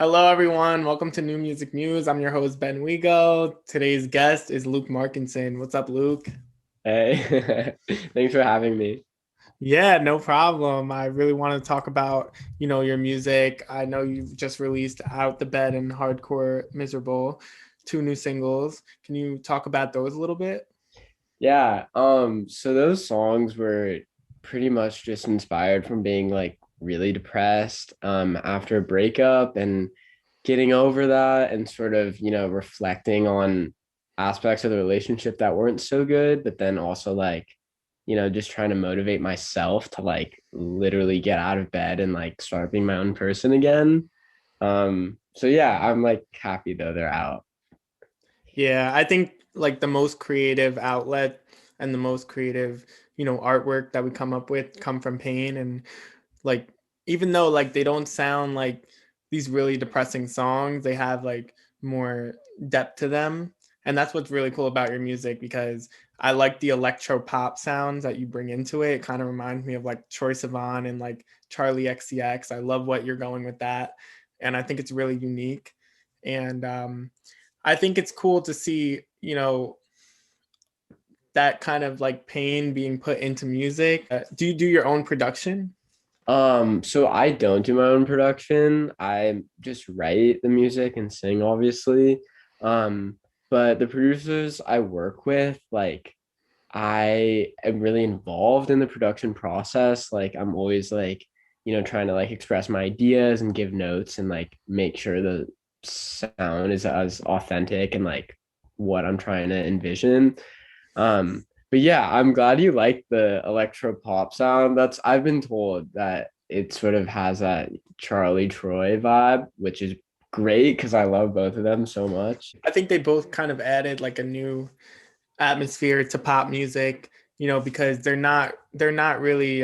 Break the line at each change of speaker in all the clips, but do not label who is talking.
Hello, everyone. Welcome to New Music Muse. I'm your host, Ben Wigo. Today's guest is Luke Markinson. What's up, Luke?
Hey, thanks for having me.
Yeah, no problem. I really want to talk about, your music. I know you've just released Out the Bed and Hardcore Miserable, two new singles. Can you talk about those a little bit?
Yeah, so those songs were pretty much just inspired from being like really depressed after a breakup and getting over that and sort of, reflecting on aspects of the relationship that weren't so good, but then also like, just trying to motivate myself to like literally get out of bed and like start being my own person again. So yeah, I'm like happy though they're out.
Yeah, I think like the most creative outlet and the most creative, artwork that we come up with come from pain. And like even though like they don't sound like these really depressing songs, they have like more depth to them. And that's what's really cool about your music because I like the electro pop sounds that you bring into it. It kind of reminds me of like Troye Sivan and like Charlie XCX. I love what you're going with that. And I think it's really unique. And I think it's cool to see, that kind of like pain being put into music. Do you do your own production?
So I don't do my own production. I just write the music and sing, obviously. Um, but the producers I work with, like, I am really involved in the production process. Like, I'm always like, trying to like express my ideas and give notes and like make sure the sound is as authentic and like what I'm trying to envision. But yeah, I'm glad you like the electro pop sound. I've been told that it sort of has that Charlie Troy vibe, which is great because I love both of them so much.
I think they both kind of added like a new atmosphere to pop music, because they're not really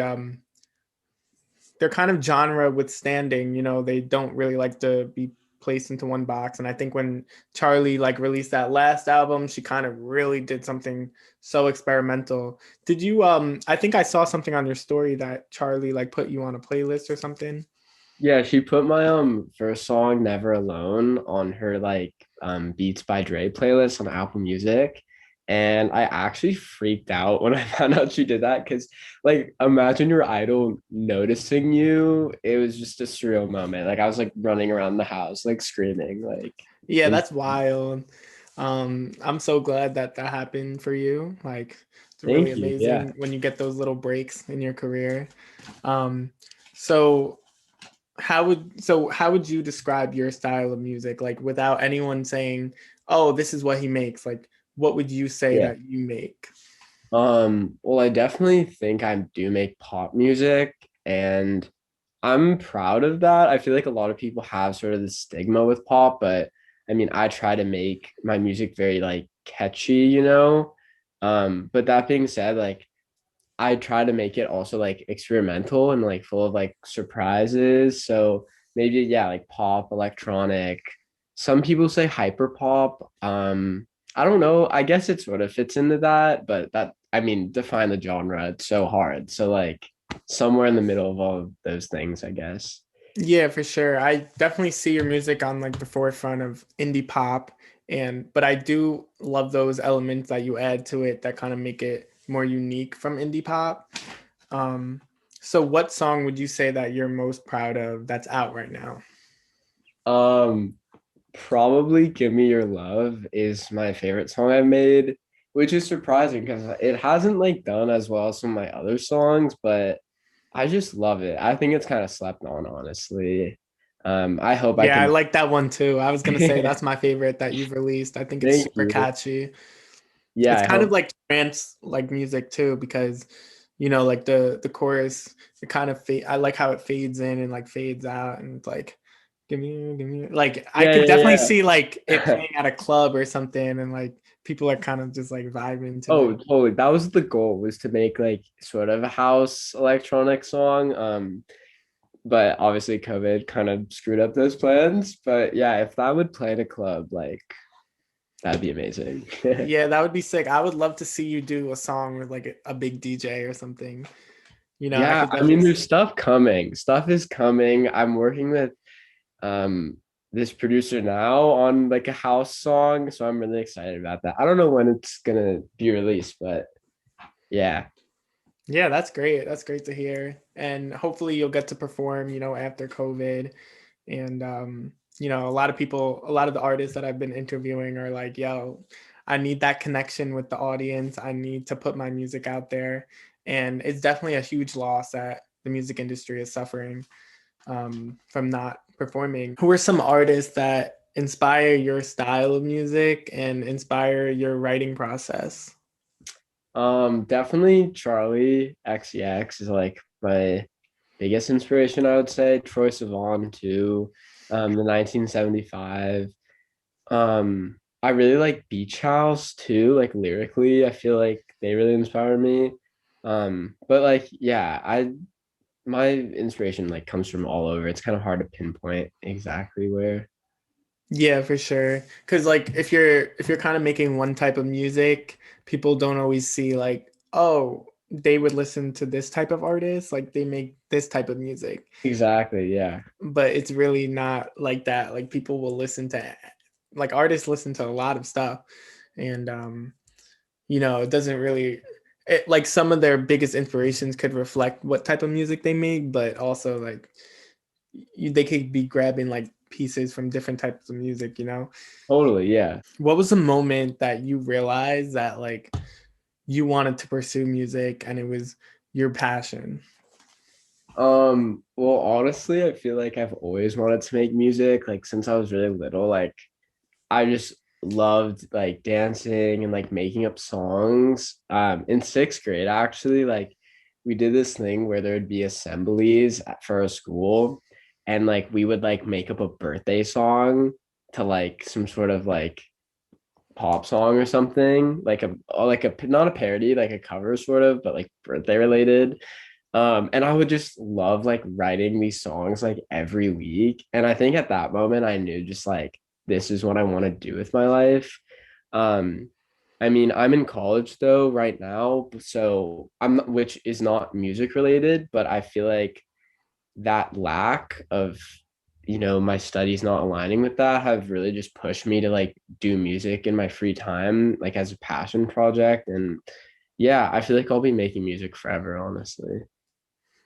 they're kind of genre withstanding, they don't really like to be placed into one box. And I think when Charlie like released that last album, she kind of really did something so experimental. Did you I think I saw something on your story that Charlie like put you on a playlist or something?
Yeah, she put my first song Never Alone on her like Beats by Dre playlist on Apple Music. And I actually freaked out when I found out she did that because like imagine your idol noticing you. It was just a surreal moment. Like I was like running around the house like screaming like
Yeah,
and
that's wild. I'm so glad that that happened for you. Like, it's really
thank you. Yeah.
amazing when you get those little breaks in your career. Um, so how would you describe your style of music? Like, without anyone saying, "Oh, this is what he makes." Like, what would you say
Yeah.
that you make?
Well, I definitely think I do make pop music and I'm proud of that. I feel like a lot of people have sort of the stigma with pop, but I mean, I try to make my music very like catchy. But that being said, like I try to make it also like experimental and like full of like surprises. So maybe yeah, like pop, electronic. Some people say hyper pop. I don't know. I guess it sort of fits into that, but that I mean, define the genre. It's so hard. So like somewhere in the middle of all of those things, I guess.
Yeah, for sure. I definitely see your music on like the forefront of indie pop, and but I do love those elements that you add to it that kind of make it more unique from indie pop. Um, so what song would you say that you're most proud of that's out right now?
Um, Probably Give Me Your Love is my favorite song I've made, which is surprising because it hasn't like done as well as some of my other songs, but I just love it. I think it's kind of slept on, honestly. I hope I
Yeah, I
can.
like that one too. I was gonna say that's my favorite that you've released. I think it's
Thank
super
you.
catchy.
Yeah,
It's
I
kind of
hope.
like trance like music too because like the chorus it kind of I like how it fades in and like fades out and it's like give me like I
Yeah,
could definitely
yeah,
see like it
yeah.
playing at a club or something and like people are kind of just like vibing to
Oh,
it.
totally. That was the goal, was to make like sort of a house electronic song. But obviously COVID kind of screwed up those plans. But yeah, if that would play in a club, like that'd be amazing.
Yeah, that would be sick. I would love to see you do a song with like a big DJ or something. I
Yeah,
could
I mean,
definitely
there's
see.
stuff coming. Stuff is coming. I'm working with um this producer now on like a house song, so I'm really excited about that. I don't know when it's gonna be released, but yeah,
Yeah, that's great. That's great to hear. And hopefully you'll get to perform, after COVID. And a lot of people, a lot of the artists that I've been interviewing are like, yo, I need that connection with the audience. I need to put my music out there. And it's definitely a huge loss that the music industry is suffering from not performing. Who are some artists that inspire your style of music and inspire your writing process?
definitely Charlie XCX is like my biggest inspiration, I would say. Troye Sivan too, the 1975. I really like Beach House too, like lyrically. I feel like they really inspire me. But like, yeah, I my inspiration like comes from all over. It's kind of hard to pinpoint exactly where.
Yeah, for sure. Because like if you're kind of making one type of music, people don't always see like, oh, they would listen to this type of artist, like they make this type of music.
Exactly, yeah.
But it's really not like that. Like people will listen to like artists listen to a lot of stuff. And it doesn't really like some of their biggest inspirations could reflect what type of music they make, but also like they could be grabbing like pieces from different types of music.
Totally, yeah.
What was the moment that you realized that like you wanted to pursue music and it was your passion?
Well, honestly, I feel like I've always wanted to make music, like since I was really little. Like I just loved like dancing and like making up songs. In sixth grade, actually, like we did this thing where there would be assemblies for a school, and like we would like make up a birthday song to like some sort of like pop song or something, like a not a parody, like a cover sort of, but like birthday related. And I would just love like writing these songs like every week. And I think at that moment I knew just like this is what I want to do with my life. Um, I mean, I'm in college though right now, so which is not music related, but I feel like that lack of my studies not aligning with that have really just pushed me to like do music in my free time like as a passion project. And yeah, I feel like I'll be making music forever, honestly.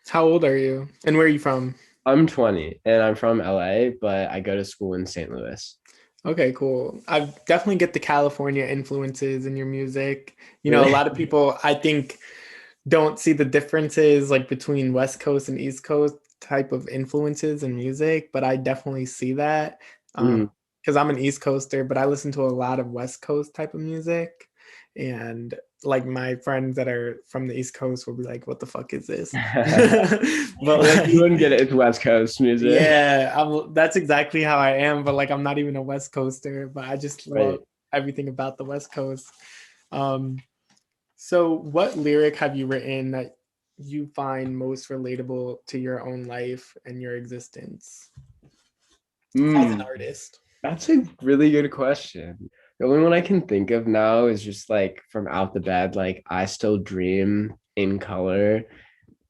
How old are you and where are you from?
I'm 20 and I'm from LA, but I go to school in St. Louis.
Okay, cool. I definitely get the California influences in your music. A
Really?
lot of people I think don't see the differences like between West Coast and East Coast type of influences in music, but I definitely see that
Mm.
because I'm an East Coaster, but I listen to a lot of West Coast type of music. And like my friends that are from the East Coast will be like, what the fuck is this? But
Like you
like,
wouldn't get it. It's West Coast music.
yeah, that's exactly how I am. But like, I'm not even a West Coaster, but I just love
Right.
everything about the West Coast. Um, so, what lyric have you written that you find most relatable to your own life and your existence as an
Mm.
artist?
That's a really good question. The only one I can think of now is just like from Out the Bed, like I Still Dream in Color.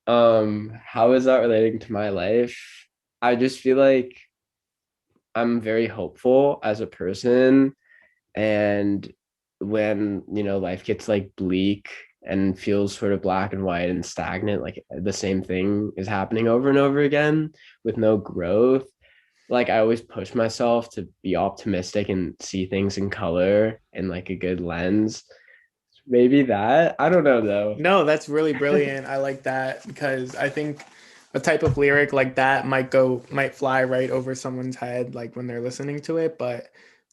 How is that relating to my life? I just feel like I'm very hopeful as a person, and when life gets like bleak and feels sort of black and white and stagnant, like the same thing is happening over and over again with no growth, like I always push myself to be optimistic and see things in color and like a good lens. Maybe that. I don't know though.
No, that's really brilliant. I like that because I think a type of lyric like that might fly right over someone's head like when they're listening to it, but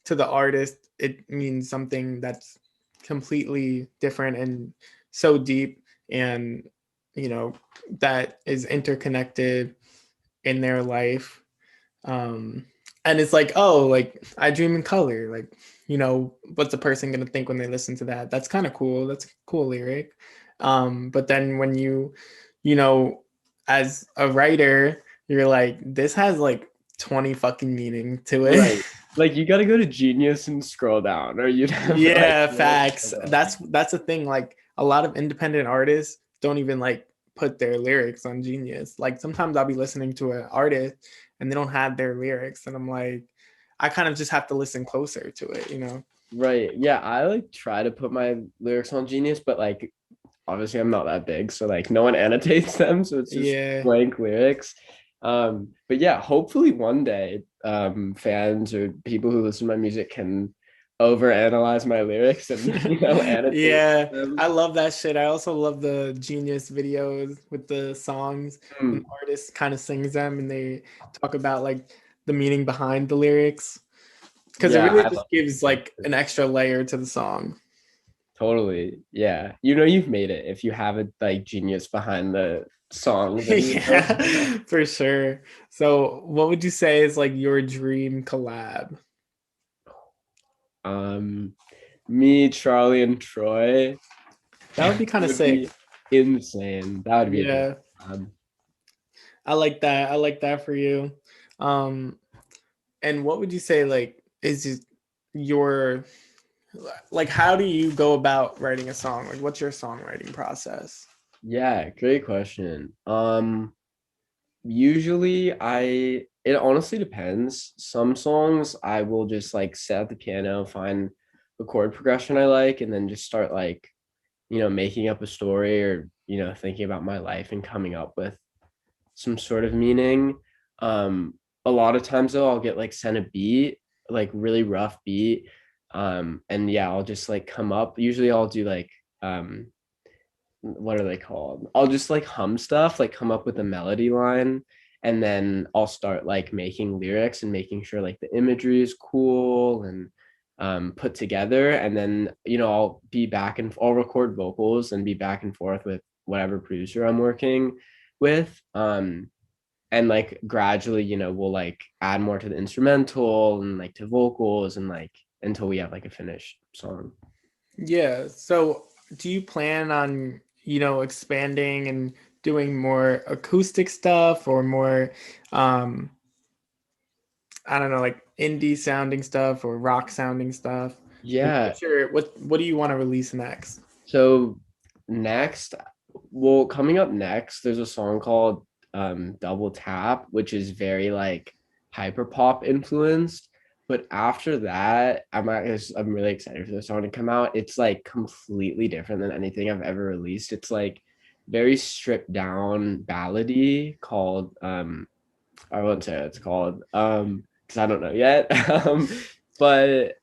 to the artist it means something that's completely different and so deep and you know that is interconnected in their life. um and it's like, oh, like I dream in color, like what's a person gonna think when they listen to that? That's kind of cool. That's a cool lyric. But then when you know as a writer, you're like, this has like 20 fucking meaning to it.
Right. Like you got to go to Genius and scroll down, or you'd have like
Yeah,
no
facts.
idea.
That's the thing. Like a lot of independent artists don't even like put their lyrics on Genius. Like sometimes I'll be listening to an artist and they don't have their lyrics, and I'm like, I kind of just have to listen closer to it, you know?
Right. Yeah, I like try to put my lyrics on Genius, but like obviously I'm not that big, so like no one annotates them, so it's just
Yeah.
blank lyrics. But yeah, hopefully one day fans or people who listen to my music can overanalyze my lyrics and annotate
Yeah,
them.
I love that shit. I also love the Genius videos with the songs when
Mm,
the artist kind of sings them and they talk about like the meaning behind the lyrics because it
yeah,
really
I love
just gives like
it.
an extra layer to the song.
Totally. Yeah. You know you've made it if you have a like genius behind the song video.
Yeah, for sure. So, what would you say is like your dream collab?
Um Me, Charlie, and Troy.
That would be
It
kind of
would be
sick.
insane. That would be a dope.
Yeah,
Um,
I like that. I like that for you. Um, and what would you say like is your like how do you go about writing a song? Like what's your songwriting process?
yeah, great question. Usually it honestly depends. Some songs I will just like set at the piano, find a chord progression I like, and then just start like, making up a story or, thinking about my life and coming up with some sort of meaning. A lot of times though, I'll get like sent a beat, like really rough beat. And yeah, I'll just like come up. Usually I'll do like what are they called? I'll just like hum stuff, like come up with a melody line, and then I'll start like making lyrics and making sure like the imagery is cool and put together. And then, I'll be back and I'll record vocals and be back and forth with whatever producer I'm working with. And like gradually, we'll like add more to the instrumental and like to vocals and like until we have like a finished song.
Yeah. So do you plan on, expanding and doing more acoustic stuff or more um I don't know, like indie sounding stuff or rock sounding stuff? Like
Yeah.
what's your what do you want to release next?
So next, well, coming up next, there's a song called Double Tap, which is very like hyper pop influenced. But after that, I'm really excited for the song to come out. It's like completely different than anything I've ever released. It's like very stripped down ballady called I won't say what it's called because I don't know yet. But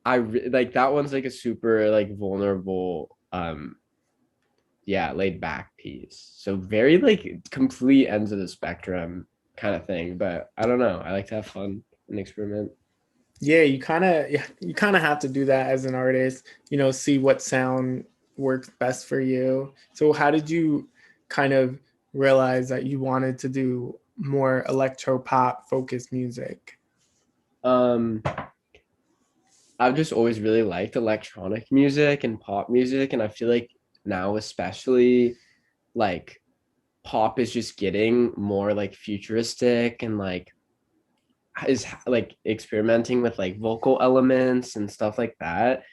like that one's like a super like vulnerable yeah, laid back piece. So very like complete ends of the spectrum kind of thing. But I don't know. I like to have fun and experiment.
Yeah, you kind of have to do that as an artist, see what sound works best for you. So how did you kind of realize that you wanted to do more electro pop focused music?
Um, I've just always really liked electronic music and pop music, and I feel like now especially like pop is just getting more like futuristic and like is like experimenting with like vocal elements and stuff like that.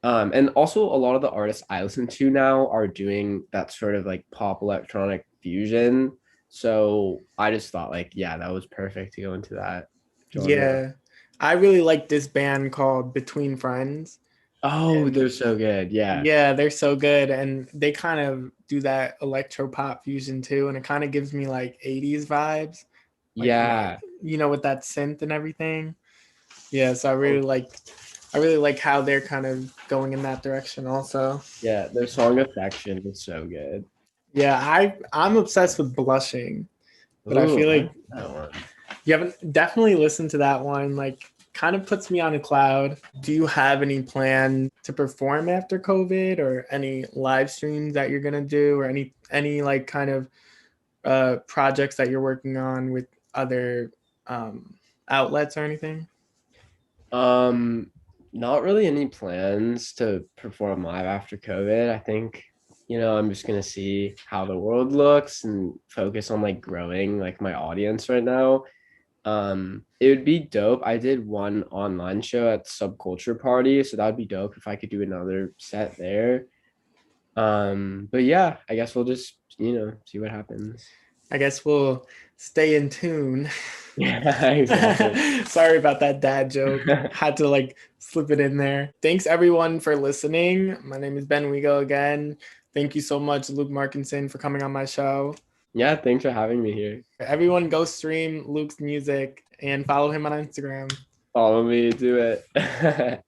And also a lot of the artists I listen to now are doing that sort of like pop electronic fusion. So I just thought like, yeah, that was perfect to go into that genre.
Yeah. I really like this band called Between Friends.
Oh,
And
they're so good. Yeah.
yeah, they're so good and they kind of do that electro pop fusion too and it kind of gives me like 80s vibes, like
Yeah.
with that synth and everything. Yeah, so I really like how they're kind of going in that direction also.
Yeah. Their song Affection is so good.
Yeah, I'm obsessed with Blushing, but I
Ooh,
feel
I
like
like that one.
you haven't definitely listened to that one. Like kind of puts me on a cloud. Do you have any plan to perform after COVID or any live streams that you're gonna do or any like kind of projects that you're working on with other outlets or anything?
Um, Not really any plans to perform live after COVID. I think, I'm just gonna see how the world looks and focus on like growing like my audience right now. It would be dope. I did one online show at Subculture Party, so that would be dope if I could do another set there. But yeah, I guess we'll just, see what happens.
I guess we'll stay in tune.
Yeah, exactly.
Sorry about that dad joke. Had to like slip it in there. Thanks everyone for listening. My name is Ben Wigo again. Thank you so much, Luke Markinson, for coming on my show.
Yeah, thanks for having me here.
Everyone go stream Luke's music and follow him on Instagram.
Follow me, do it.